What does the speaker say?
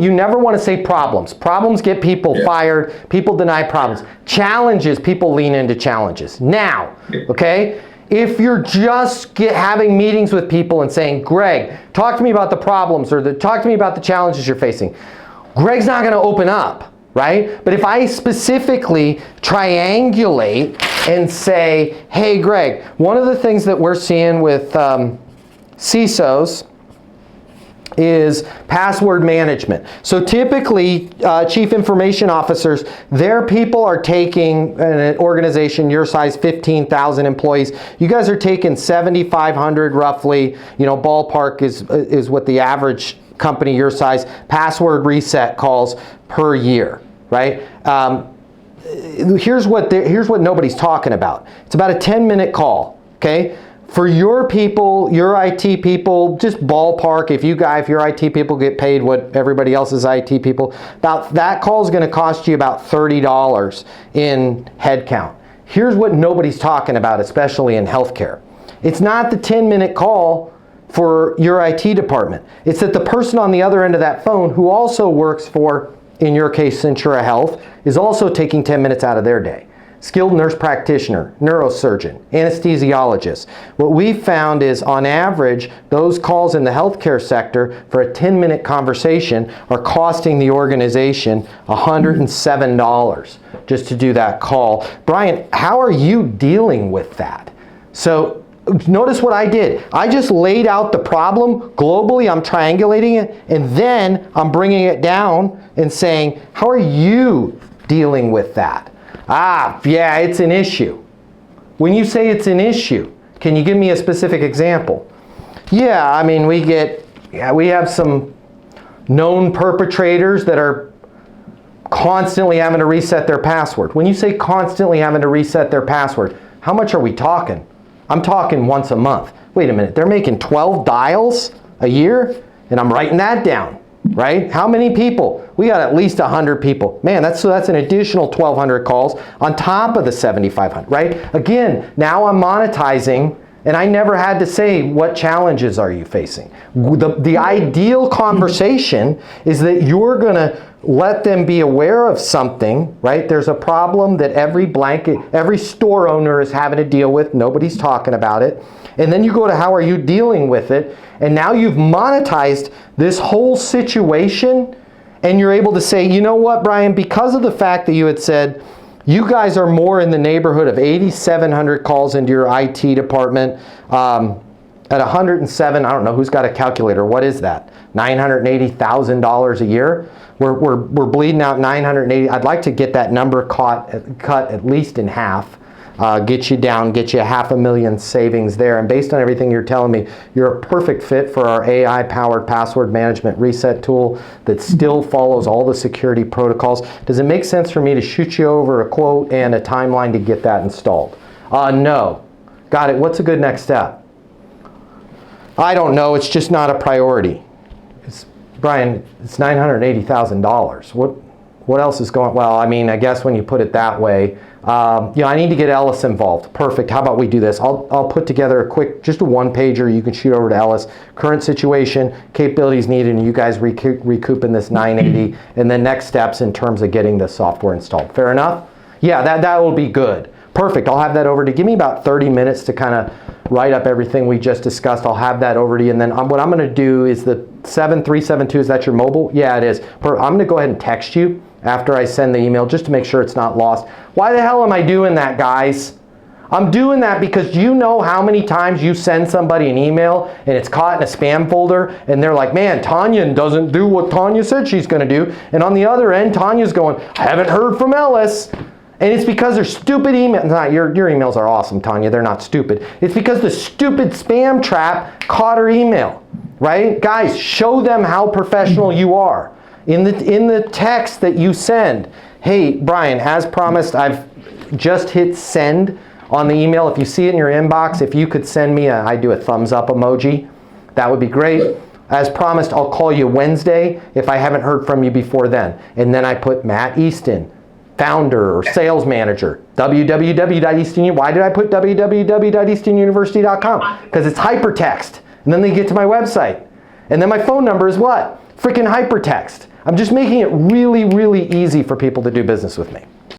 You never want to say problems. Problems get people fired. People deny problems. Challenges, people lean into challenges. Now, okay, if you're just having meetings with people and saying, Greg, talk to me about the problems, or talk to me about the challenges you're facing, Greg's not going to open up, right? But if I specifically triangulate and say, hey, Greg, one of the things that we're seeing with CISOs is password management. So typically, chief information officers, their people are taking an organization your size, 15,000 employees. You guys are taking 7,500 roughly, ballpark is what the average company your size password reset calls per year, right? Here's what nobody's talking about. It's about a 10-minute call, okay? For your people, your IT people, just ballpark, if your IT people get paid what everybody else's IT people, that call is going to cost you about $30 in headcount. Here's what nobody's talking about, especially in healthcare. It's not the 10-minute call for your IT department. It's that the person on the other end of that phone who also works for, in your case, Centura Health, is also taking 10 minutes out of their day. Skilled nurse practitioner, neurosurgeon, anesthesiologist. What we've found is, on average, those calls in the healthcare sector for a 10-minute conversation are costing the organization $107 just to do that call. Brian, how are you dealing with that? So notice what I did. I just laid out the problem globally. I'm triangulating it, and then I'm bringing it down and saying, how are you dealing with that? Yeah, it's an issue. When you say it's an issue, can you give me a specific example? Yeah, I mean, we have some known perpetrators that are constantly having to reset their password. When you say constantly having to reset their password, how much are we talking? I'm talking once a month. Wait a minute, they're making 12 dials a year, and I'm writing that down, right? How many people? We got at least 100 people. Man, that's an additional 1,200 calls on top of the 7,500, right? Again, now I'm monetizing, and I never had to say, what challenges are you facing? The ideal conversation is that you're gonna let them be aware of something, right? There's a problem that every store owner is having to deal with. Nobody's talking about it. And then you go to how are you dealing with it? And now you've monetized this whole situation, and you're able to say, you know what, Brian, because of the fact that you had said, you guys are more in the neighborhood of 8,700 calls into your IT department at 107, I don't know, who's got a calculator? What is that? $980,000 a year? We're bleeding out 980. I'd like to get that number cut at least in half. Get you $500,000 savings there. And based on everything you're telling me, you're a perfect fit for our AI-powered password management reset tool that still follows all the security protocols. Does it make sense for me to shoot you over a quote and a timeline to get that installed? No. Got it. What's a good next step? I don't know. It's just not a priority. Brian, it's $980,000. What else is going? Well, I mean, I guess when you put it that way, I need to get Ellis involved. Perfect. How about we do this? I'll put together a quick, just a one-pager you can shoot over to Ellis. Current situation, capabilities needed, and you guys recouping this 980, and then next steps in terms of getting the software installed. Fair enough? Yeah, that will be good. Perfect. I'll have that over to give me about 30 minutes to kind of write up everything we just discussed. I'll have that over to you, and then what I'm going to do is the 7372, is that your mobile? Yeah, it is. I'm going to go ahead and text you after I send the email just to make sure it's not lost. Why the hell am I doing that, guys? I'm doing that because you know how many times you send somebody an email and it's caught in a spam folder and they're like, man, Tanya doesn't do what Tanya said she's going to do. And on the other end, Tanya's going, I haven't heard from Ellis. And it's because they're stupid emails. Your emails are awesome, Tanya. They're not stupid. It's because the stupid spam trap caught her email, right? Guys, show them how professional you are. In the text that you send, hey, Brian, as promised, I've just hit send on the email. If you see it in your inbox, if you could send me I do a thumbs up emoji, that would be great. As promised, I'll call you Wednesday if I haven't heard from you before then. And then I put Matt Easton, founder or sales manager, www.easton. Why did I put www.eastonuniversity.com? Because it's hypertext. And then they get to my website. And then my phone number is what? freaking hypertext. I'm just making it really, really easy for people to do business with me.